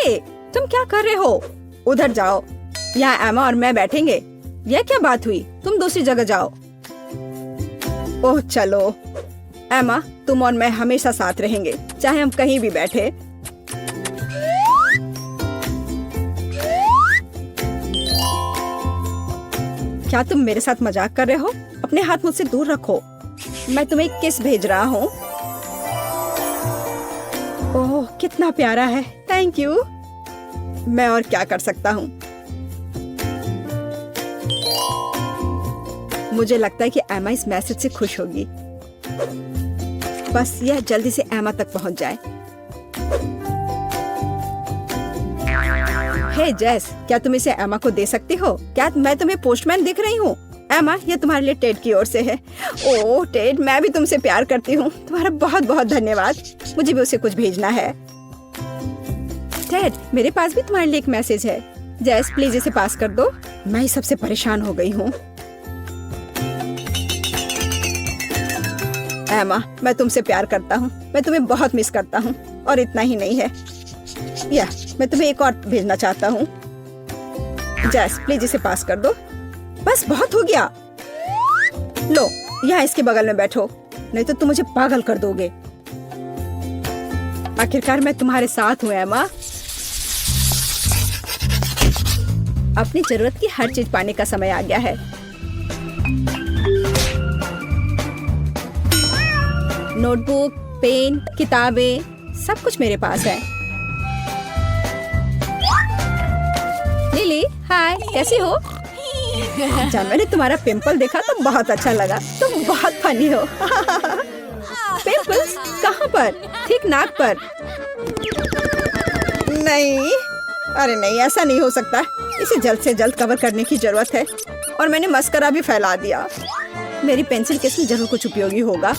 हे, तुम क्या कर रहे हो? उधर जाओ, यहाँ एमा और मैं बैठेंगे। यह क्या बात हुई? तुम दूसरी जगह जाओ। ओह चलो, एमा तुम और मैं हमेशा साथ रहेंगे, चाहे हम कहीं भी बैठे। क्या तुम मेरे साथ मजाक कर रहे हो? अपने हाथ मुझसे दूर रखो। मैं तुम्हें एक किस भेज रहा हूँ। ओह कितना प्यारा है, थैंक यू। मैं और क्या कर सकता हूँ? मुझे लगता है कि एमा इस मैसेज से खुश होगी। बस यह जल्दी से एमा तक पहुँच जाए। हे जेस, क्या तुम इसे एमा को दे सकती हो? क्या मैं तुम्हें पोस्टमैन दिख रही हूँ? एमा, ये तुम्हारे लिए टेड की ओर से है। ओह टेड, मैं भी तुमसे प्यार करती हूँ। तुम्हारा बहुत बहुत धन्यवाद। मुझे भी उसे कुछ भेजना है। टेड, मेरे पास भी तुम्हारे लिए एक मैसेज है। जेस प्लीज इसे पास कर दो। मैं इस सबसे परेशान हो गई हूँ। एमा, मैं तुमसे प्यार करता हूँ। मैं तुम्हें बहुत मिस करता हूँ। और इतना ही नहीं है, या मैं तुम्हें एक और भेजना चाहता हूँ। जेस प्लीज इसे पास कर दो। बस बहुत हो गया। लो, यहाँ इसके बगल में बैठो, नहीं तो तुम मुझे पागल कर दोगे। आखिरकार मैं तुम्हारे साथ हूँ एमा। अपनी जरूरत की हर चीज पाने का समय आ गया है। नोटबुक, पेन, किताबें, सब कुछ मेरे पास है। लिली, हाय, कैसी हो? जब मैंने तुम्हारा पिंपल देखा तो बहुत अच्छा लगा। तुम बहुत फनी हो। पिंपल्स कहाँ पर? ठीक नाक पर। नहीं, अरे नहीं, ऐसा नहीं हो सकता। इसे जल्द से जल्द कवर करने की जरूरत है। और मैंने मस्करा भी फैला दिया। मेरी पेंसिल केस में जरूर कुछ उपयोगी होगा।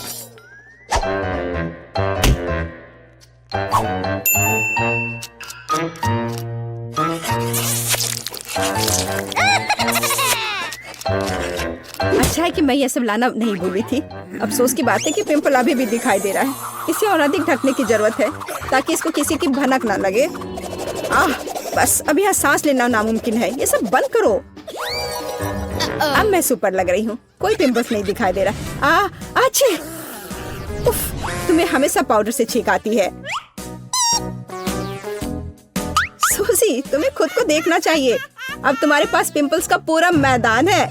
अच्छा है कि मैं ये सब लाना नहीं भूली थी। अफसोस की बात है कि पिंपल अभी भी दिखाई दे रहा है। इसे और अधिक ढकने की जरूरत है ताकि इसको किसी की भनक ना लगे। बस अब यहाँ सांस लेना नामुमकिन है। ये सब बंद करो। अब मैं सुपर लग रही हूँ। कोई पिंपल्स नहीं दिखाई दे रहा। अच्छे, तुम्हें हमेशा पाउडर से छींक आती है। सूजी, तुम्हें खुद को देखना चाहिए। अब तुम्हारे पास पिंपल्स का पूरा मैदान है।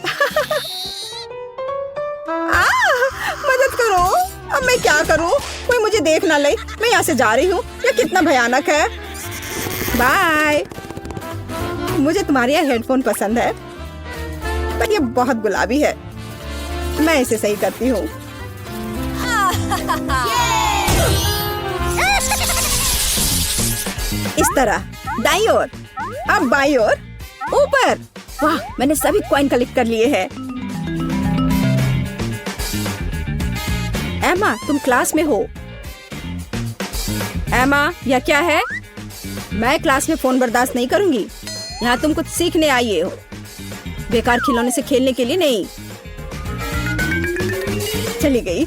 मदद करो, अब मैं क्या करूं? कोई मुझे देख ना ले। मैं यहाँ से जा रही हूँ। ये कितना भयानक है। बाय। मुझे तुम्हारे यहाँ हेडफोन पसंद है, पर ये बहुत गुलाबी है। मैं इसे सही करती हूँ। इस तरह, दाईं ओर, अब बाईं ओर, ऊपर। वाह, मैंने सभी कॉइन कलेक्ट कर लिए हैं। एमा, तुम क्लास में हो। एमा, यह क्या है? मैं क्लास में फोन बर्दाश्त नहीं करूंगी। यहाँ तुम कुछ सीखने आई हो, बेकार खिलौने से खेलने के लिए नहीं। चली गई।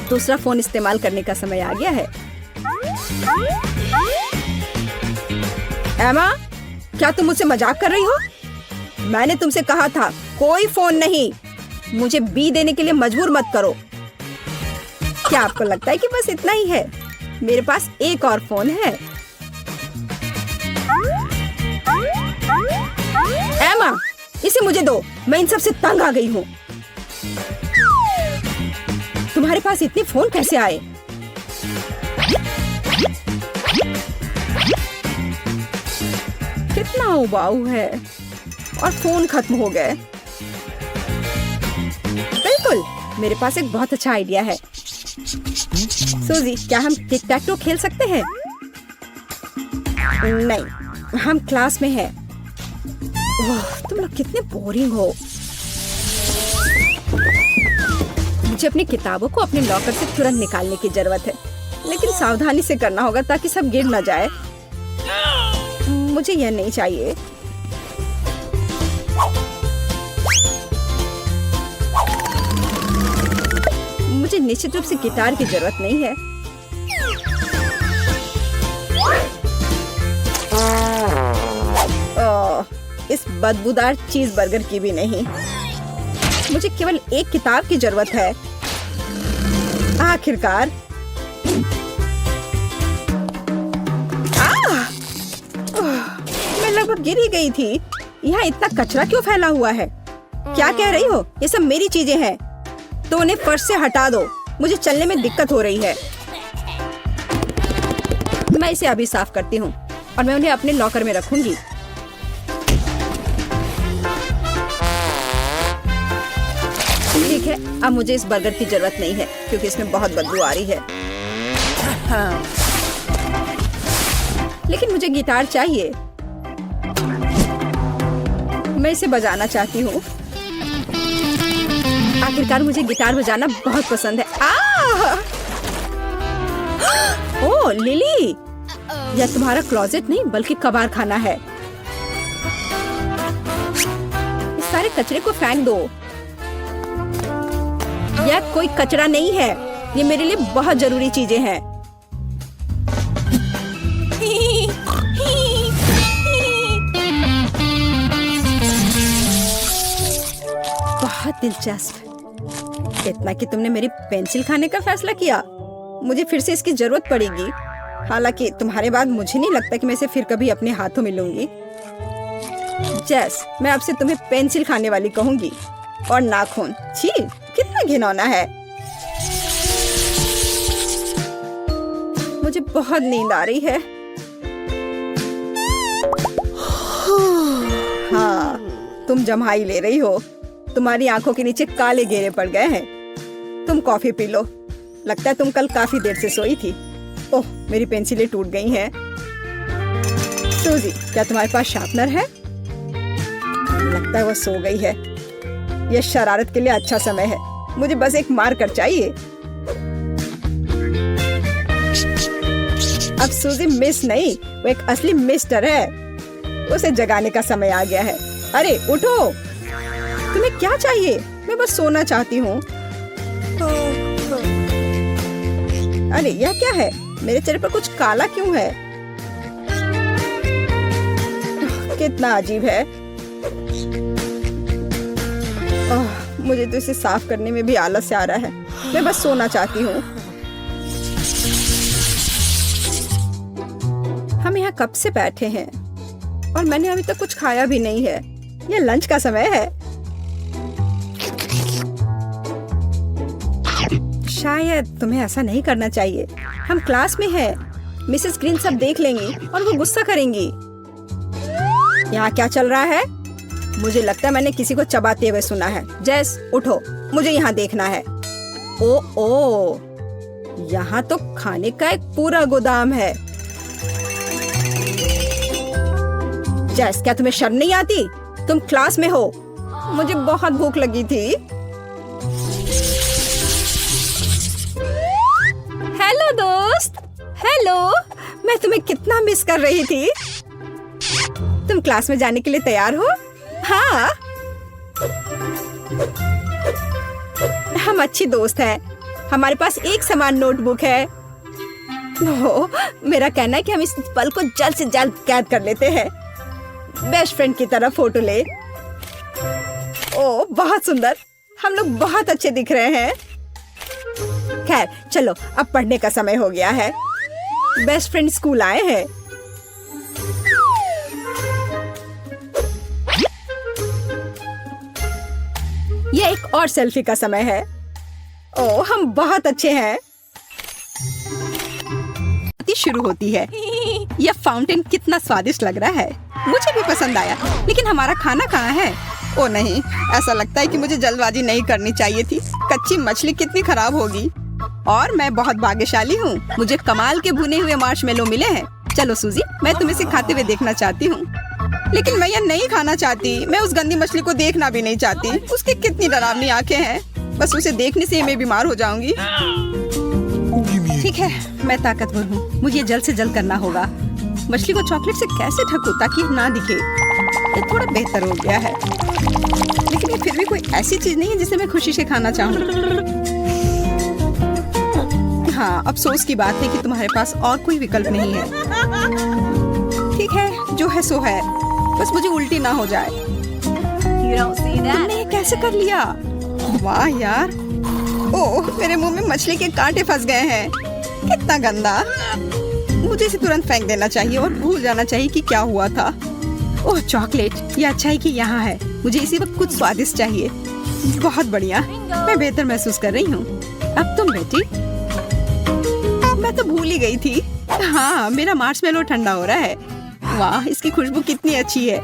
दूसरा फोन इस्तेमाल करने का समय आ गया है। एमा, क्या तुम मुझसे मजाक कर रही हो? मैंने तुमसे कहा था कोई फोन नहीं। मुझे बी देने के लिए मजबूर मत करो। क्या आपको लगता है कि बस इतना ही है? मेरे पास एक और फोन है। एमा, इसे मुझे दो। मैं इन सब से तंग आ गई हूँ। तुम्हारे पास इतने फोन कैसे आए? कितना उबाऊ है। और फोन खत्म हो गए। बिल्कुल, मेरे पास एक बहुत अच्छा आइडिया है। सूजी, क्या हम टिक टैक टो खेल सकते हैं? नहीं, हम क्लास में हैं। तुम लोग कितने बोरिंग हो। मुझे अपनी किताबों को अपने लॉकर से तुरंत निकालने की जरूरत है, लेकिन सावधानी से करना होगा ताकि सब गिर न जाए। मुझे यह नहीं चाहिए। मुझे निश्चित रूप से गिटार की जरूरत नहीं है। बदबूदार चीज बर्गर की भी नहीं। मुझे केवल एक किताब की जरूरत है। आखिरकार मैं लगभग गिर ही गई थी। यहाँ इतना कचरा क्यों फैला हुआ है? क्या कह रही हो? ये सब मेरी चीजें हैं, तो उन्हें फर्श से हटा दो। मुझे चलने में दिक्कत हो रही है। मैं इसे अभी साफ करती हूँ और मैं उन्हें अपने लॉकर में रखूंगी। ठीक है, अब मुझे इस बर्गर की जरूरत नहीं है क्योंकि इसमें बहुत बदबू आ रही है। हाँ। लेकिन मुझे गिटार चाहिए। मैं इसे बजाना चाहती हूँ। आखिरकार मुझे गिटार बजाना बहुत पसंद है। ओह लिली, यह तुम्हारा क्लोजेट नहीं बल्कि कबाड़ खाना है। इस सारे कचरे को फेंक दो। यह कोई कचरा नहीं है, ये मेरे लिए बहुत जरूरी चीजें हैं। बहुत दिलचस्प। इतना कि तुमने मेरी पेंसिल खाने का फैसला किया। मुझे फिर से इसकी जरूरत पड़ेगी। हालांकि तुम्हारे बाद मुझे नहीं लगता कि मैं इसे फिर कभी अपने हाथों में लूंगी। जैस, मैं आपसे तुम्हें पेंसिल खाने वाली कहूंगी और नाखून। छी, कितना घिनौना है। मुझे बहुत नींद आ रही है। हाँ, तुम जम्हाई ले रही हो। तुम्हारी आंखों के नीचे काले घेरे पड़ गए हैं। तुम कॉफी पी लो। लगता है तुम कल काफी देर से सोई थी। ओह, मेरी पेंसिलें टूट गई हैं। सूजी, क्या तुम्हारे पास शार्पनर है? लगता है वो सो गई है। यह शरारत के लिए अच्छा समय है। मुझे बस एक मार्कर चाहिए। अब सूजी मिस नहीं, वो एक असली मिस्टर है। उसे जगाने का समय आ गया है। अरे उठो, तुम्हें क्या चाहिए? मैं बस सोना चाहती हूँ। अरे यह क्या है? मेरे चेहरे पर कुछ काला क्यों है? कितना अजीब है। मुझे तो इसे साफ करने में भी आलस आ रहा है। मैं बस सोना चाहती हूँ। हम यहाँ कब से बैठे हैं और मैंने अभी तक कुछ खाया भी नहीं है। यह लंच का समय है। शायद तुम्हें ऐसा नहीं करना चाहिए। हम क्लास में हैं। मिसेस ग्रीन सब देख लेंगी और वो गुस्सा करेंगी। यहाँ क्या चल रहा है? मुझे लगता है मैंने किसी को चबाते हुए सुना है। जैस, उठो, मुझे यहाँ देखना है। ओ, यहाँ तो खाने का एक पूरा गोदाम है। जैस, क्या तुम्हें शर्म नहीं आती? तुम क्लास में हो। मुझे बहुत भूख लगी थी। हेलो दोस्त। हेलो, मैं तुम्हें कितना मिस कर रही थी। तुम क्लास में जाने के लिए तैयार हो? हाँ, हम अच्छी दोस्त हैं। हमारे पास एक समान नोटबुक है। मेरा कहना है कि हम इस पल को जल्द से जल्द कैद कर लेते हैं। बेस्ट फ्रेंड की तरह फोटो ले। ओह, बहुत सुंदर। हम लोग बहुत अच्छे दिख रहे हैं। खैर, चलो, अब पढ़ने का समय हो गया है। बेस्ट फ्रेंड स्कूल आए हैं। यह एक और सेल्फी का समय है। ओह, हम बहुत अच्छे हैं। शुरू होती है। यह फाउंटेन कितना स्वादिष्ट लग रहा है। मुझे भी पसंद आया। लेकिन हमारा खाना कहाँ है? ओ नहीं, ऐसा लगता है कि मुझे जल्दबाजी नहीं करनी चाहिए थी। कच्ची मछली कितनी खराब होगी। और मैं बहुत भाग्यशाली हूँ। मुझे कमाल के भुने हुए मार्शमेलो मिले हैं। चलो सूजी, मैं तुम्हें इसे खाते हुए देखना चाहती हूँ। लेकिन मैं यह नहीं खाना चाहती। मैं उस गंदी मछली को देखना भी नहीं चाहती। उसकी कितनी डरावनी आंखें हैं। बस उसे देखने से मैं बीमार हो जाऊंगी। ठीक है, मैं ताकतवर हूँ। मुझे जल्द से जल्द करना होगा। मछली को चॉकलेट से कैसे ढकूं ताकि ना दिखे। ये थोड़ा बेहतर हो गया है, लेकिन ये फिर भी कोई ऐसी चीज नहीं है जिसे मैं खुशी से खाना चाहूँ। हाँ, अफसोस की बात है कि तुम्हारे पास और कोई विकल्प नहीं है। ठीक है, जो है सो है। बस मुझे उल्टी ना हो जाए। तुमने ये कैसे कर लिया? वाह यार। ओह, मेरे मुंह में मछली के कांटे फंस गए हैं। कितना गंदा। मुझे इसे तुरंत फेंक देना चाहिए और भूल जाना चाहिए कि क्या हुआ था। ओह चॉकलेट, ये अच्छा है कि यहाँ है। मुझे इसी वक्त कुछ स्वादिष्ट चाहिए। बहुत बढ़िया, मैं बेहतर महसूस कर रही हूँ। अब तुम बेटी। मैं तो भूल ही गई थी। हाँ, मेरा मार्शमेलो ठंडा हो रहा है। वाह, इसकी खुशबू कितनी अच्छी है।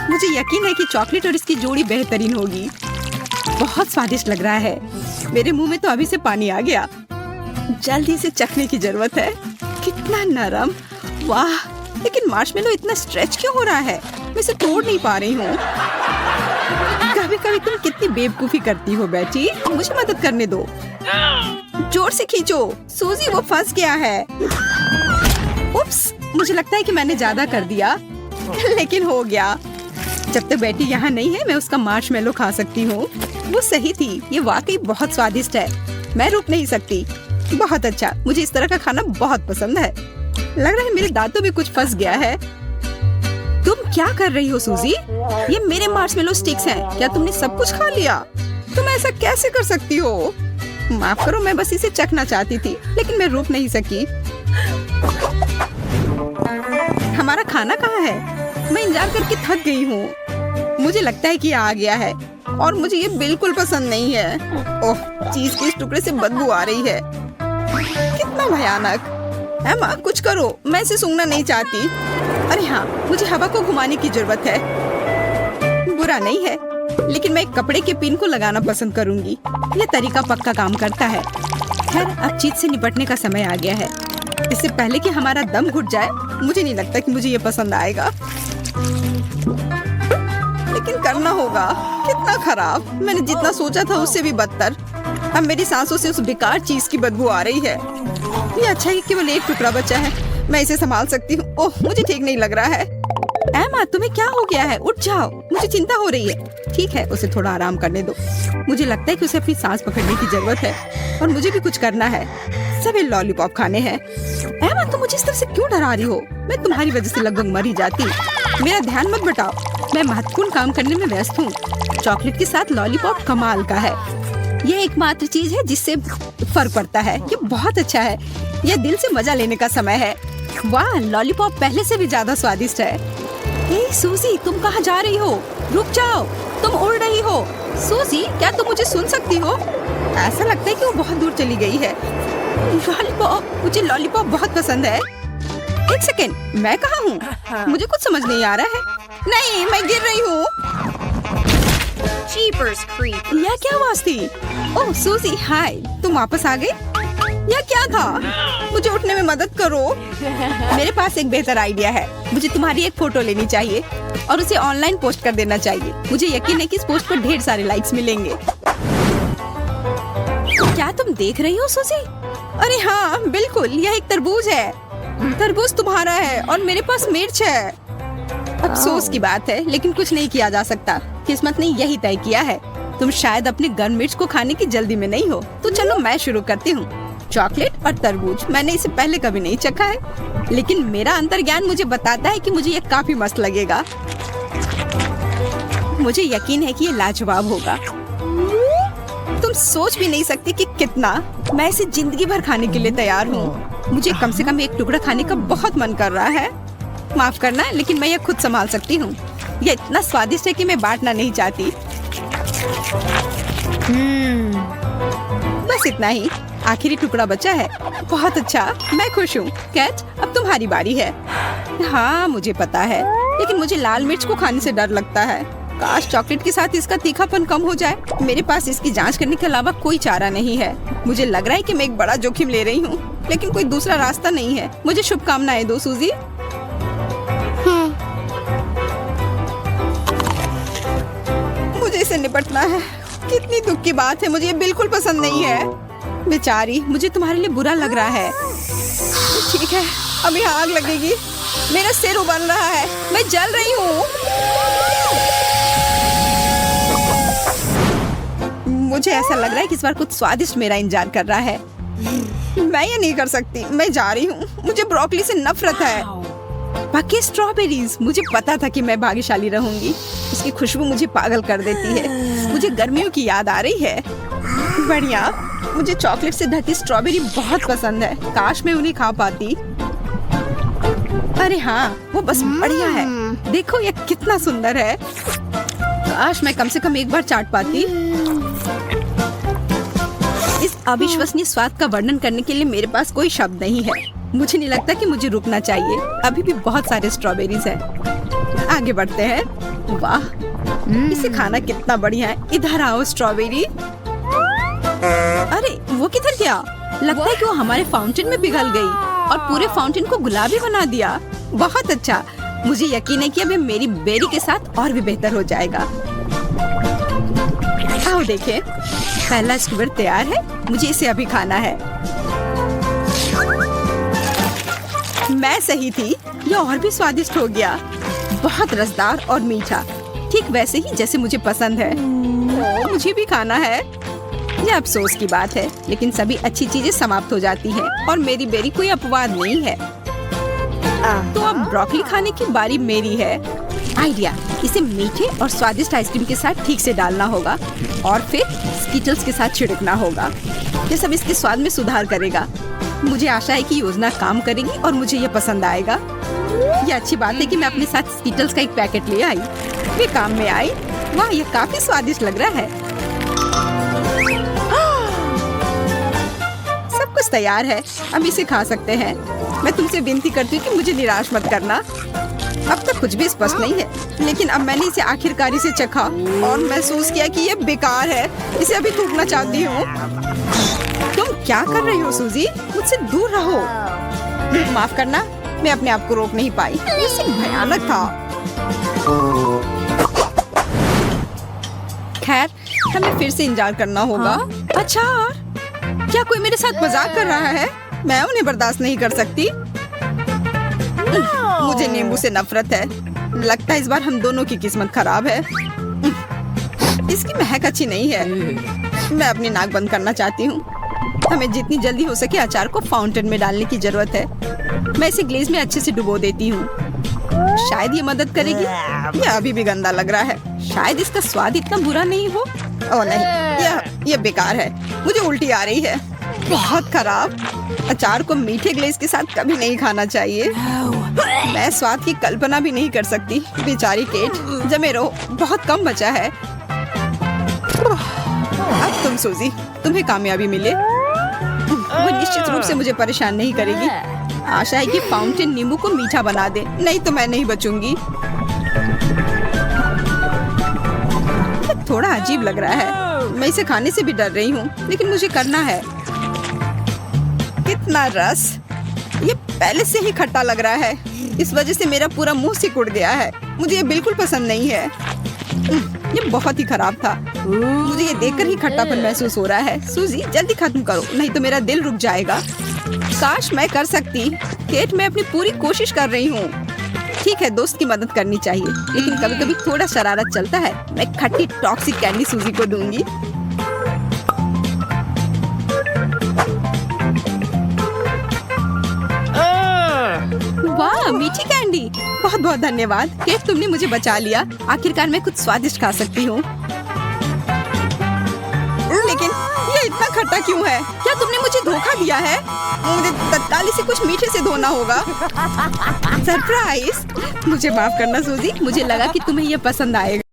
मुझे यकीन है कि चॉकलेट और इसकी जोड़ी बेहतरीन होगी। बहुत स्वादिष्ट लग रहा है। मेरे मुंह में तो अभी से पानी आ गया। जल्दी से चखने की जरूरत है। कितना नरम। वाह, लेकिन मार्शमेलो इतना स्ट्रेच क्यों हो रहा है? मैं इसे तोड़ नहीं पा रही हूँ। कभी कभी तुम कितनी बेवकूफी करती हो बेटी। मुझे मदद करने दो। जोर से खींचो। सूजी, वो फंस गया है। उप्स, मुझे लगता है कि मैंने ज्यादा कर दिया, लेकिन हो गया। जब तक बेटी यहाँ नहीं है, मैं उसका मार्शमेलो खा सकती हूँ। वो सही थी। ये वाकई बहुत स्वादिष्ट है। मैं रुक नहीं सकती। बहुत अच्छा, मुझे इस तरह का खाना बहुत पसंद है। लग रहा है मेरे दांतों में कुछ फंस गया है। तुम क्या कर रही हो सूजी? ये मेरे मार्शमेलो स्टिक्स हैं। क्या तुमने सब कुछ खा लिया? तुम ऐसा कैसे कर सकती हो? माफ करो, मैं बस इसे चखना चाहती थी, लेकिन मैं रुक नहीं सकी। हमारा खाना कहाँ है? मैं इंतजार करके थक गई हूँ। मुझे लगता है कि आ गया है और मुझे ये बिल्कुल पसंद नहीं है। ओह, चीज के इस टुकड़े से बदबू आ रही है। कितना भयानक। एमा, कुछ करो, मैं इसे सूंघना नहीं चाहती। अरे हाँ, मुझे हवा को घुमाने की जरूरत है। बुरा नहीं है, लेकिन मैं एक कपड़े के पिन को लगाना पसंद करूंगी। ये तरीका पक्का काम करता है। खैर, अब चीज से निपटने का समय आ गया है। इससे पहले कि हमारा दम घुट जाए, मुझे नहीं लगता कि मुझे ये पसंद आएगा, लेकिन करना होगा। कितना खराब। मैंने जितना सोचा था उससे भी बदतर। अब मेरी सांसों से उस बेकार चीज की बदबू आ रही है। ये अच्छा है कि केवल एक टुकड़ा बचा है। मैं इसे संभाल सकती हूँ। ओह, मुझे ठीक नहीं लग रहा है। एमा, तुम्हें क्या हो गया है? उठ जाओ, मुझे चिंता हो रही है। ठीक है, उसे थोड़ा आराम करने दो। मुझे लगता है कि उसे अपनी सांस पकड़ने की जरूरत है और मुझे भी कुछ करना है। सभी लॉलीपॉप खाने हैं। एमा, तुम मुझे इस तरह से क्यों डरा रही हो? मैं तुम्हारी वजह से लगभग मर ही जाती। मेरा ध्यान मत बटाओ, मैं महत्वपूर्ण काम करने में व्यस्त हूँ। चॉकलेट के साथ लॉलीपॉप कमाल का है। ये एकमात्र चीज है जिससे फर्क पड़ता है। ये बहुत अच्छा है। यह दिल से मजा लेने का समय है। वाह, लॉलीपॉप पहले से भी ज्यादा स्वादिष्ट है। ए सूजी, तुम कहाँ जा रही हो? रुक जाओ, तुम उड़ रही हो। सूजी, क्या तुम मुझे सुन सकती हो? ऐसा लगता है कि वो बहुत दूर चली गई है। लॉलीपॉप, मुझे लॉलीपॉप बहुत पसंद है। एक सेकेंड, मैं कहाँ हूँ? मुझे कुछ समझ नहीं आ रहा है। नहीं, मैं गिर रही हूँ। यह क्या आवाज थी? ओह सूजी, हाय, तुम वापस आ गई? यह क्या था? मुझे उठने में मदद करो। मेरे पास एक बेहतर आइडिया है। मुझे तुम्हारी एक फोटो लेनी चाहिए और उसे ऑनलाइन पोस्ट कर देना चाहिए। मुझे यकीन है कि इस पोस्ट पर ढेर सारे लाइक्स मिलेंगे। क्या तुम देख रही हो सूजी? अरे हाँ, बिल्कुल, यह एक तरबूज है। तरबूज तुम्हारा है और मेरे पास मिर्च है। अफसोस की बात है, लेकिन कुछ नहीं किया जा सकता। किस्मत ने यही तय किया है। तुम शायद अपने गर्म मिर्च को खाने की जल्दी में नहीं हो, तो चलो मैं शुरू करती हूँ। चॉकलेट और तरबूज, मैंने इसे पहले कभी नहीं चखा है, लेकिन मेरा अंतर्ज्ञान मुझे बताता है कि मुझे ये काफी मस्त लगेगा। मुझे यकीन है कि ये लाजवाब होगा। तुम सोच भी नहीं सकती कि कितना। मैं इसे जिंदगी भर खाने के लिए तैयार हूँ। मुझे कम से कम एक टुकड़ा खाने का बहुत मन कर रहा है। माफ करना, लेकिन मैं ये खुद संभाल सकती हूँ। ये इतना स्वादिष्ट है कि मैं बांटना नहीं चाहती। बस इतना ही, आखिरी टुकड़ा बचा है। बहुत अच्छा, मैं खुश हूँ। कैट, अब तुम्हारी बारी है। हाँ, मुझे पता है, लेकिन मुझे लाल मिर्च को खाने से डर लगता है। काश चॉकलेट के साथ इसका तीखापन कम हो जाए। मेरे पास इसकी जांच करने के अलावा कोई चारा नहीं है। मुझे लग रहा है कि मैं एक बड़ा जोखिम ले रही हूँ, लेकिन कोई दूसरा रास्ता नहीं है। मुझे शुभकामनाएं दो सूजी। मुझे इसे निपटना है। कितनी दुख की बात है, मुझे ये बिल्कुल पसंद नहीं है। बेचारी, मुझे तुम्हारे लिए बुरा लग रहा है। ठीक है, अभी आग लगेगी। मेरा सिर उबल रहा है, मैं जल रही हूँ। मुझे ऐसा लग रहा है कि इस बार कुछ स्वादिष्ट मेरा इंतजार कर रहा है। मैं ये नहीं कर सकती, मैं जा रही हूँ। मुझे ब्रोकली से नफरत है। पके स्ट्रॉबेरीज, मुझे पता था कि मैं भाग्यशाली रहूंगी। उसकी खुशबू मुझे पागल कर देती है। मुझे गर्मियों की याद आ रही है। बढ़िया, मुझे चॉकलेट से ढकी स्ट्रॉबेरी बहुत पसंद है। काश मैं उन्हें खा पाती। अरे हाँ, वो बस बढ़िया है। देखो ये कितना सुंदर है। काश मैं कम से कम एक बार चाट पाती। इस अविश्वसनीय स्वाद का वर्णन करने के लिए मेरे पास कोई शब्द नहीं है। मुझे नहीं लगता कि मुझे रुकना चाहिए। अभी भी बहुत सारे स्ट्रॉबेरीज हैं। आगे बढ़ते हैं। वाह, इसे खाना कितना बढ़िया है। इधर आओ स्ट्रॉबेरी। अरे वो किधर गया? लगता है कि वो हमारे फाउंटेन में पिघल गई और पूरे फाउंटेन को गुलाबी बना दिया। बहुत अच्छा। मुझे यकीन है कि अब मेरी बेरी के साथ और भी बेहतर हो जाएगा। आओ देखें, पहला स्क्वायर तैयार है। मुझे इसे अभी खाना है। मैं सही थी, यह और भी स्वादिष्ट हो गया। बहुत रसदार और मीठा, ठीक वैसे ही जैसे मुझे पसंद है। मुझे भी खाना है। यह अफसोस की बात है, लेकिन सभी अच्छी चीजें समाप्त हो जाती हैं और मेरी बेरी कोई अपवाद नहीं है। तो अब ब्रोकली खाने की बारी मेरी है। आइडिया, इसे मीठे और स्वादिष्ट आइसक्रीम के साथ ठीक से डालना होगा और फिर स्किटल्स के साथ छिड़कना होगा। यह सब इसके स्वाद में सुधार करेगा। मुझे आशा है कि योजना काम करेगी और मुझे यह पसंद आएगा। यह अच्छी बात है कि मैं अपने साथ स्किटल्स का एक पैकेट ले आई। वे काम में आई। वाह, यह काफी स्वादिष्ट लग रहा है। सब कुछ तैयार है, अब इसे खा सकते हैं। मैं तुमसे विनती करती हूँ कि मुझे निराश मत करना। अब तक कुछ भी स्पष्ट नहीं है, लेकिन अब मैंने इसे आखिरकार से चखा और महसूस किया कि यह बेकार है। इसे अभी थूकना चाहती हूँ। तुम क्या कर रही हो सूजी? मुझसे दूर रहो। माफ करना, मैं अपने आप को रोक नहीं पाई। ये सिर्फ भयानक था। खैर, हमें फिर से इंतजार करना होगा। अच्छा, क्या कोई मेरे साथ मजाक कर रहा है? मैं उन्हें बर्दाश्त नहीं कर सकती। मुझे नींबू से नफरत है। लगता है इस बार हम दोनों की किस्मत खराब है। इसकी महक अच्छी नहीं है। मैं अपनी नाक बंद करना चाहती हूँ। हमें जितनी जल्दी हो सके अचार को फाउंटेन में डालने की जरूरत है। मैं इसे ग्लेज में अच्छे से डुबो देती हूँ। शायद ये मदद करेगी। यह अभी भी गंदा लग रहा है। शायद इसका स्वाद इतना बुरा नहीं हो। ओह नहीं, यह बेकार है। मुझे उल्टी आ रही है। बहुत खराब। अचार को मीठे ग्लेज के साथ कभी नहीं खाना चाहिए। मैं स्वाद की कल्पना भी नहीं कर सकती। बेचारी केट, जमे रहो, बहुत कम बचा है। अब तुम सूजी, तुम्हें कामयाबी मिले। वो निश्चित रूप से मुझे परेशान नहीं करेगी। आशा है कि फाउंटेन नींबू को मीठा बना दे, नहीं तो मैं नहीं बचूंगी। थोड़ा अजीब लग रहा है। मैं इसे खाने से भी डर रही हूँ, लेकिन मुझे करना है। कितना रस! ये पहले से ही खट्टा लग रहा है। इस वजह से मेरा पूरा मुंह सिकुड़ गया है। मुझे ये बिल्कुल पसंद नहीं है। ये बहुत ही खराब था। मुझे ये देखकर ही खट्टापन महसूस हो रहा है। सूजी, जल्दी खत्म करो, नहीं तो मेरा दिल रुक जाएगा। काश मैं कर सकती। केट, मैं अपनी पूरी कोशिश कर रही हूँ। ठीक है, दोस्त की मदद करनी चाहिए, लेकिन कभी कभी थोड़ा शरारत चलता है। मैं खट्टी टॉक्सिक कैंडी सूजी को दूंगी। वाह, मीठी कैंडी। बहुत बहुत धन्यवाद केट, तुमने मुझे बचा लिया। आखिरकार मैं कुछ स्वादिष्ट खा सकती हूँ। लेकिन ये इतना खट्टा क्यों है? क्या तुमने मुझे धोखा दिया है? मुझे तत्काल इसे कुछ मीठे से धोना होगा। सरप्राइज! मुझे माफ करना सूजी, मुझे लगा कि तुम्हें ये पसंद आएगा।